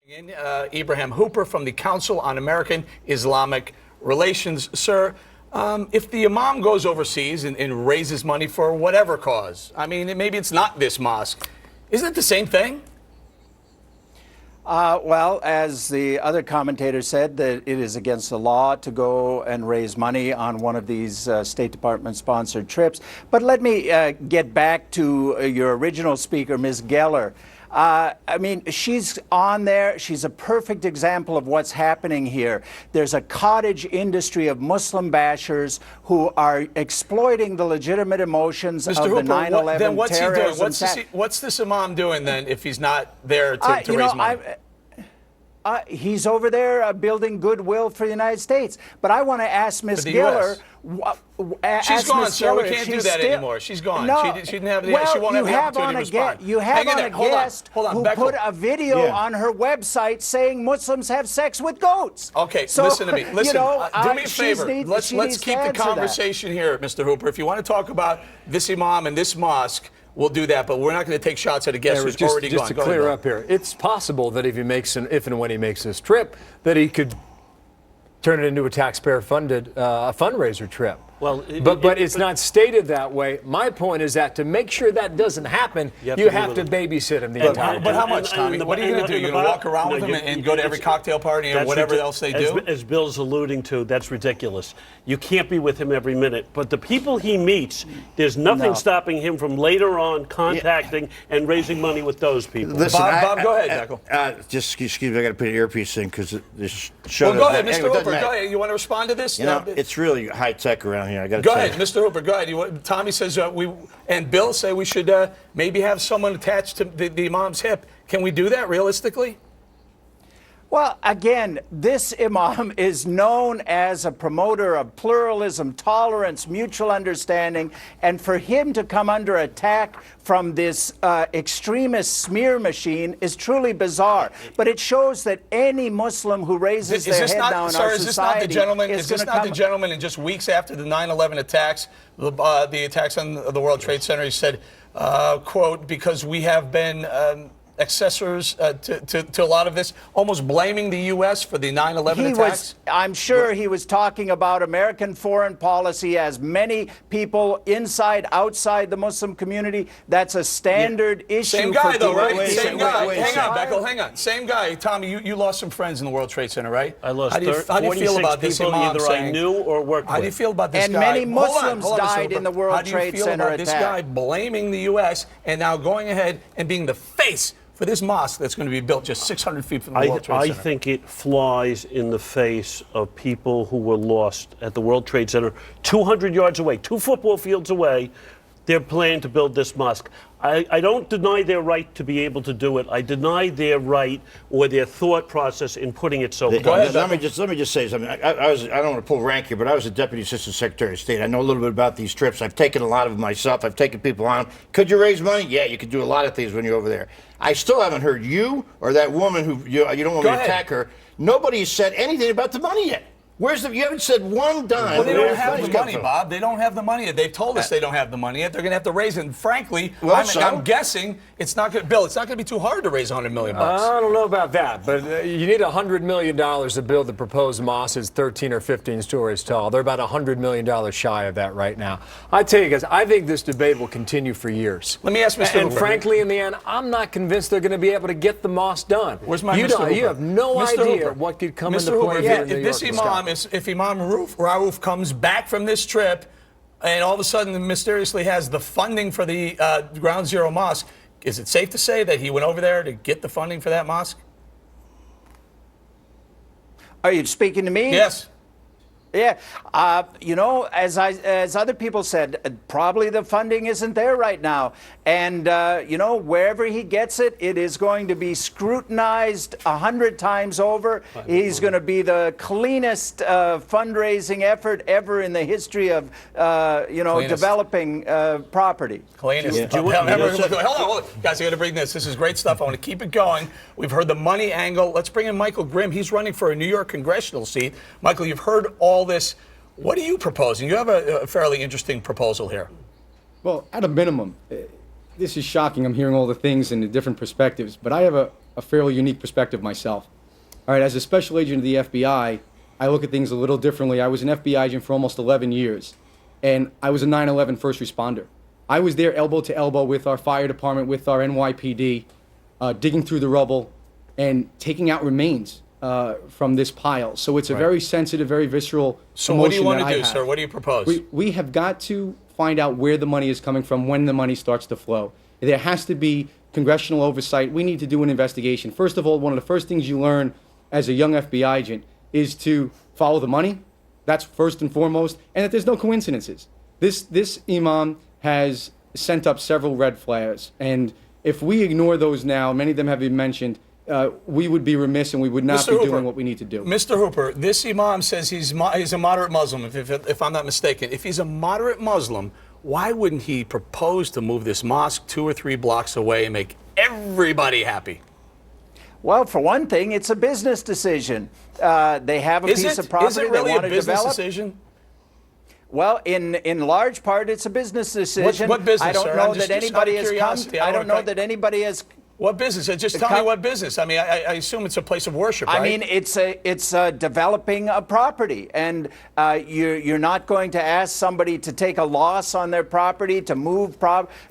Ibrahim Hooper from the Council on American Islamic Relations. Sir, if the imam goes overseas and raises money for whatever cause, I mean, maybe it's not this mosque, isn't it the same thing? Well, as the other commentator said, that it is against the law to go and raise money on one of these State Department-sponsored trips. But let me get back to your original speaker, Ms. Geller. I mean, she's on there. She's a perfect example of what's happening here. There's a cottage industry of Muslim bashers who are exploiting the legitimate emotions Mr. of Hooper, the 9/11 then what's he doing? terrorism. What's this imam doing then if he's not there to raise money? He's over there building goodwill for the United States. But I want to ask Ms. Geller. She's gone, sir. We can't do that anymore. She's gone. No, she didn't have. Well, she won't have the opportunity to respond. You have on a guest who put a video on her website saying Muslims have sex with goats. Okay, so, listen to me. Listen, do me a favor. Let's keep the conversation here, Mr. Hooper. If you want to talk about this imam and this mosque, we'll do that, but we're not going to take shots at a guest who's already gone. Just to clear up here, it's possible that if and when he makes this trip, that he could turn it into a taxpayer-funded fundraiser trip. Well, but it's not stated that way. My point is that to make sure that doesn't happen, you have to babysit him the entire time. But how much, Tommy? What are you going to do? You're going to walk around with him and go to every cocktail party and whatever else they do? As Bill's alluding to, that's ridiculous. You can't be with him every minute. But the people he meets, there's nothing stopping him from later on contacting and raising money with those people. Listen, Bob, go ahead, Beckel. Just excuse me, I got to put an earpiece in because this show. Well, go ahead, Mr. Hooper. Go ahead. You want to respond to this? You know, it's really high tech around here. I got to go ahead, Mr. Hooper. Go ahead. Tommy says and Bill say we should maybe have someone attached to the imam's hip. Can we do that realistically? Well, again, this imam is known as a promoter of pluralism, tolerance, mutual understanding, and for him to come under attack from this extremist smear machine is truly bizarre. But it shows that any Muslim who raises their head down in our society is this not the gentleman in just weeks after the 9/11 attacks, the attacks on the World Trade Center, he said, quote, because we have been accessors to a lot of this, almost blaming the U.S. for the 9/11 attacks? I'm sure he was talking about American foreign policy, as many people inside, outside the Muslim community. That's a standard issue. Same guy, though, right? Same guy. Hang on, Beckel, hang on. Same guy. Tommy, you lost some friends in the World Trade Center, right? I lost how do you feel about this imam either I knew or worked with. How do you feel about this guy? And many Muslims died in the World Trade Center attack. How do you feel about this guy blaming the U.S. and now going ahead and being the face for this mosque that's going to be built just 600 feet from the World Trade Center? I think it flies in the face of people who were lost at the World Trade Center 200 yards away, 2 football fields away. They're planning to build this mosque. I don't deny their right to be able to do it. I deny their right or their thought process in putting it so close. Let me just say something. I don't want to pull rank here, but I was a Deputy Assistant Secretary of State. I know a little bit about these trips. I've taken a lot of them myself. I've taken people on. Could you raise money? Yeah, you could do a lot of things when you're over there. I still haven't heard you or that woman who you don't want me to attack her. Nobody has said anything about the money yet. You haven't said one dime. Well, they don't have the money, Bob. They don't have the money yet. They've told us they don't have the money yet. They're going to have to raise it. And frankly, I'm guessing it's not going to, Bill, it's not going to be too hard to raise $100 million. I don't know about that, but you need $100 million to build the proposed mosque. It's 13 or 15 stories tall. They're about $100 million shy of that right now. I tell you guys, I think this debate will continue for years. Let me ask Mr. And frankly, in the end, I'm not convinced they're going to be able to get the mosque done. Where's my Mr. Hooper? You have no idea what could come into play here in New York. If Imam Rauf comes back from this trip and all of a sudden mysteriously has the funding for the Ground Zero Mosque, is it safe to say that he went over there to get the funding for that mosque? Are you speaking to me? Yes. Yeah, as other people said, probably the funding isn't there right now. And, wherever he gets it, it is going to be scrutinized 100 times over. He's going to be the cleanest fundraising effort ever in the history of, developing property. Cleanest. Yeah. Hold on. Guys, I got to bring this. This is great stuff. I want to keep it going. We've heard the money angle. Let's bring in Michael Grimm. He's running for a New York congressional seat. Michael, you've heard all this. What are you proposing? You have a fairly interesting proposal here. Well, at a minimum, this is shocking. I'm hearing all the things and the different perspectives, but I have a fairly unique perspective myself. All right, as a special agent of the FBI, I look at things a little differently. I was an FBI agent for almost 11 years, and I was a 9/11 first responder. I was there elbow to elbow with our fire department, with our NYPD, digging through the rubble and taking out remains from this pile. So it's a very sensitive, very visceral So emotion what do you want that to I do, have. sir? What do you propose? We have got to find out where the money is coming from, when the money starts to flow. There has to be congressional oversight. We need to do an investigation. First of all, one of the first things you learn as a young FBI agent is to follow the money. That's first and foremost, and that there's no coincidences. This imam has sent up several red flags, and if we ignore those now, many of them have been mentioned, we would be remiss and we would not Mr. be Hooper, doing what we need to do. Mr. Hooper, this imam says he's a moderate Muslim, if I'm not mistaken. If he's a moderate Muslim, why wouldn't he propose to move this mosque 2 or 3 blocks away and make everybody happy? Well, for one thing, it's a business decision. They have a piece of property Is it really they want a to business develop. decision? Well, in large part, it's a business decision. What business, I don't sir? know Just that anybody out of has come. curiosity, I I don't don't know wanna- that anybody has. What business? Just tell me what business. I mean, I assume it's a place of worship, right? I mean, it's developing a property, and you're not going to ask somebody to take a loss on their property to move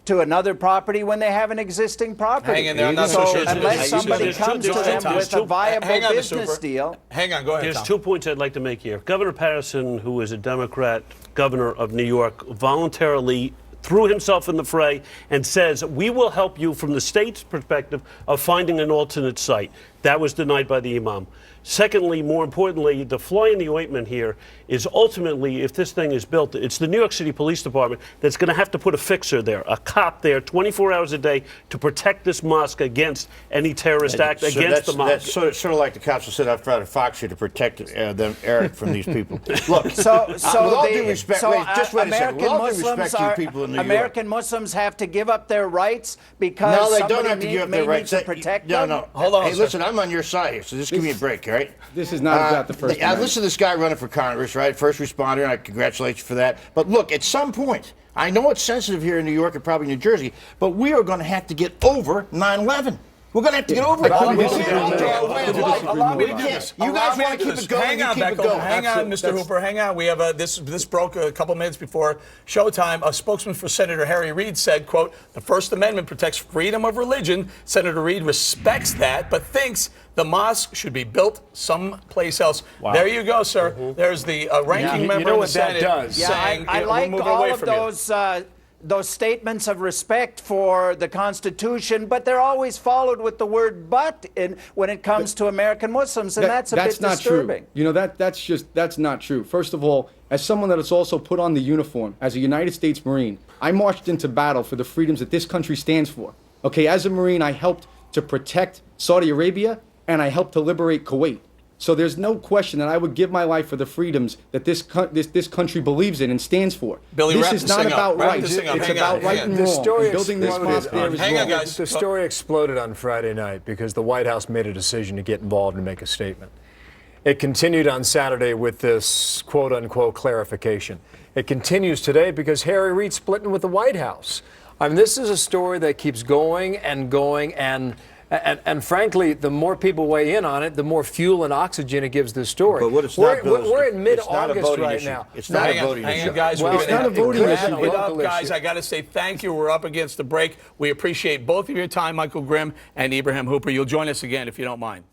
to another property when they have an existing property. Hang in there. I'm not so sure. Unless somebody There's comes to two- them with a viable Hang on, Mr. business Hooper. deal. Hang on, go ahead, There's Tom. 2 points I'd like to make here. Governor Patterson, who is a Democrat governor of New York, voluntarily threw himself in the fray and says, we will help you from the state's perspective of finding an alternate site. That was denied by the imam. Secondly, more importantly, the fly in the ointment here is ultimately, if this thing is built, it's the New York City Police Department that's going to have to put a fixer there, a cop there 24 hours a day to protect this mosque against any terrorist act against the mosque. That's sort of like the cops who sit out front of Fox here to protect them, Eric, from these people. Look, So with all due respect, so, wait a second. American With all due Muslims respect to you people in New York. American Muslims have to give up their rights because No, they somebody don't have to give up may their rights. need to protect No, them. no. Hold on, Hey, sir. listen, I'm on your side here, so just give me a break, all right? This is not about the First I Amendment. listen to this guy running for Congress, right? First responder, and I congratulate you for that. But look, at some point, I know it's sensitive here in New York and probably New Jersey, but we are going to have to get over 9/11. We're going to have to get over it. I couldn't We disagree can't alter more. our way of I couldn't life. disagree more. We can't. You guys want to keep it going, Hang you on, keep it Beckel. going. Hang on, Mr. Hooper. Hang on. We have this broke a couple minutes before showtime. A spokesman for Senator Harry Reid said, quote, the First Amendment protects freedom of religion. Senator Reid respects that, but thinks the mosque should be built someplace else. Wow. There you go, sir. There's the ranking You member know of what the that Senate does? Yeah, saying, I we're like moving all away of from you. those statements of respect for the Constitution, but they're always followed with the word "but" when it comes to American Muslims, and that's a bit not disturbing. true. You know, that's not true. First of all, as someone that has also put on the uniform as a United States Marine, I marched into battle for the freedoms that this country stands for. Okay, as a Marine, I helped to protect Saudi Arabia and I helped to liberate Kuwait. So there's no question that I would give my life for the freedoms that this country believes in and stands for. Billy, this wrap is this not thing up. about Wrap right. this thing up. It's Hang about on, right hang and on. The wrong. story And building this exploded mosque there is Hang on, wrong. guys. The story exploded on Friday night because the White House made a decision to get involved and make a statement. It continued on Saturday with this quote-unquote clarification. It continues today because Harry Reid's splitting with the White House. I mean, this is a story that keeps going and going, and frankly, the more people weigh in on it, the more fuel and oxygen it gives this story. But what it's not, Bill, is we're in it's not a mid-August voting right issue. now. It's not a Hang on, voting hang issue. on, guys. Well, We're it's gonna not a voting wrap issue. it up, Local guys. issue. I got to say thank you. We're up against the break. We appreciate both of your time, Michael Grimm and Ibrahim Hooper. You'll join us again if you don't mind.